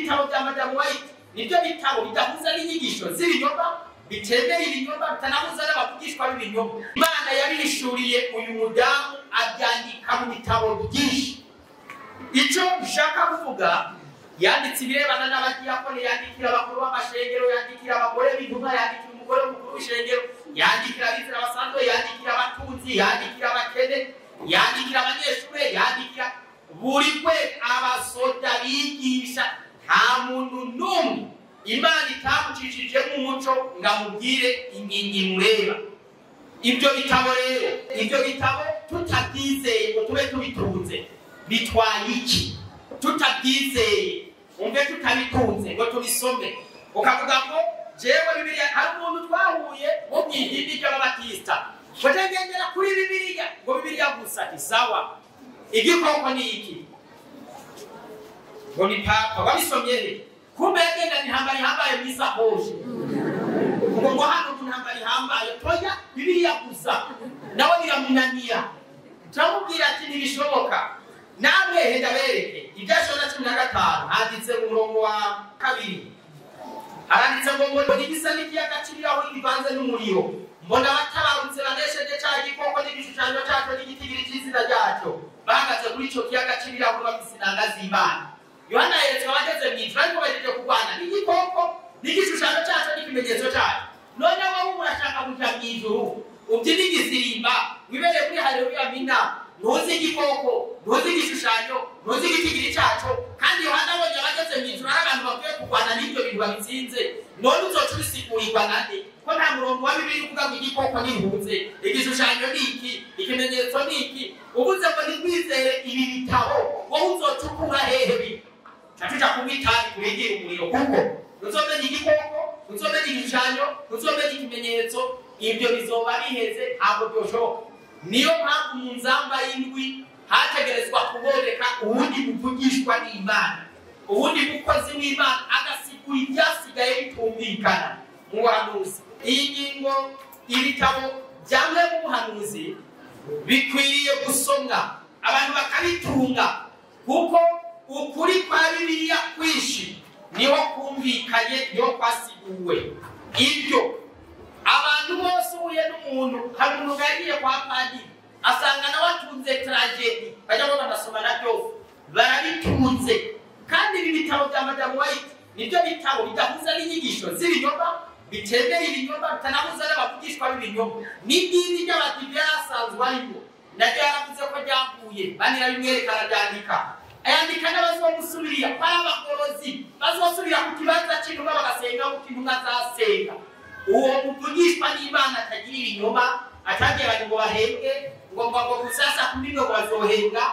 bitabo bya Madam White nibyo bitabo bidahuza n'inyigisho z'ibinyoma, bitemera ibinyoma, bitanahuza n'abavugishwa b'ibinyoma. Imana yabishuriye uyu mudamu abyandika mu bitabo byinshi. Icyo ushaka kuvuga, yanditse ibirebana n'abadiyakoni, yandikira abakuru b'amashengero, yandikira abagore b'intumwa, yandikira umugore mukuru w'ishengero, yandikira abizera basanzwe, yandikira abatunzi, yandikira abakene, yandikira abanyeshuri, yandikira buri kwe abasoda bigisha. Nta muntu n'umwe Imana itamucishije mu muco ngamubwire ingingi mureba. Ibyo bitabo rero, ibyo bitabo tutabyizeye ngo tube tubitunze bitwaye iki? Tutabyizeye umve tutabitunze ngo tubisome ukavuga ngo jewe Bibiliya, hari umuntu twahuye wo mw'idini ry'Ababatista bagendera kuri Bibiliya ngo Bibiliya gusa isawa, igikoko ni iki? Ngo ni papa wabisomye kumbe yagenda ntihambari hambaye mwisahoje ngo hano ntihambari hambaye toya Bibiliya gusa, nawe biramunanira. Turamubwira ati ntibishoboka. Namwe henda bereke ibyashona 15 handitse mu murongo wa 2 aranditse ngo mbona igisa n'ikiyaga kiriraho ibivanze n'umuriro, mbona batabarutse banesheje cya gikoko n'igishushanyo cyaco n'igitigiri cy'izina ryacyo bahagaze kuri icyo kiyaga kiriraho babisinanga z'Imana. Yohana yeretswe abageze mu ijuru ariko bagejeje kurwana n'igikoko n'igishushanyo cyaco n'ikimenyetso cyaco. None wowe urashaka kujya mu ijuru ubyina igisimba wibereye kuri haleluya mina, ntuzi igikoko, ntuzi igishushanyo, ntuzi igitigiri cyaco, kandi Yohana abonye abageze mu ijuru ari abantu bakwiye kurwana n'ibyo bintu babitsinze. None uzoca ubisigurirwa nande ko nta murongo wa Bibiliya uvuga ngo igikoko ntihuze, igishushanyo ni iki, ikimenyetso ni iki? Ubuze ngo nitwizere ibi bitabo, wowe uzoca ukura hehe? Tuja kubitari kuregera umuriro kuko uzomenya igikoko, uzomenya igishushanyo, uzomenya ikimenyetso, ibyo bizoba biheze ntabwo byoshoboka. Niyo mpamvu mu nzamba y'indwi hategerezwa kuboneka ubundi buvugishwa n'Imana, ubundi mukozi w'Imana agasigura ibyasigaye bitumvikana mu buhanuzi. Iyi ngingo ibitabo byamwe mu buhanuzi bikwiriye gusomwa abantu bakabitunga, kuko ukuri kwa Bibiliya kwishi niho kumvikanye, niho kwasiguwe. Ibyo abantu bose uhuye n'umuntu, hari umuntu yagiye kwa padiri asanga nawe atunze tragedy, bajya ngo banasoma nabyo barabitunze. Kandi ibi bitabo bya Madam White nibyo bitabo bidahuza n'inyigisho z'ibinyoma, bitemera ibinyoma, bitanahuza n'abavugishwa b'ibinyoma. N'idini ry'Abadive yasanzwe arimo naryo yaravuze ko ryaguye, banira bimwerekana byandika ayandika n'abazomusubirira kwa abagorozi bazosubira ku kibanza cy'intumwa bagasenga mu kintumwa zasenga. Uwo muvugishwa n'Imana atagira ibinyoma, atagira ngo bahembwe ngo gusasa kuri no bazohenga,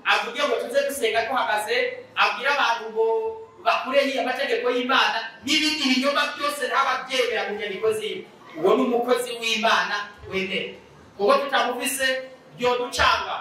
avuge ngo tuze dusenga tuhagaze, abwira abantu ngo bakureho amategeko y'Imana n'ibindi binyoma byose ntababyemera mu nyandiko ziwe. Uwo ni umukozi w'Imana wemere, kuko tutamuvise byo ducanga.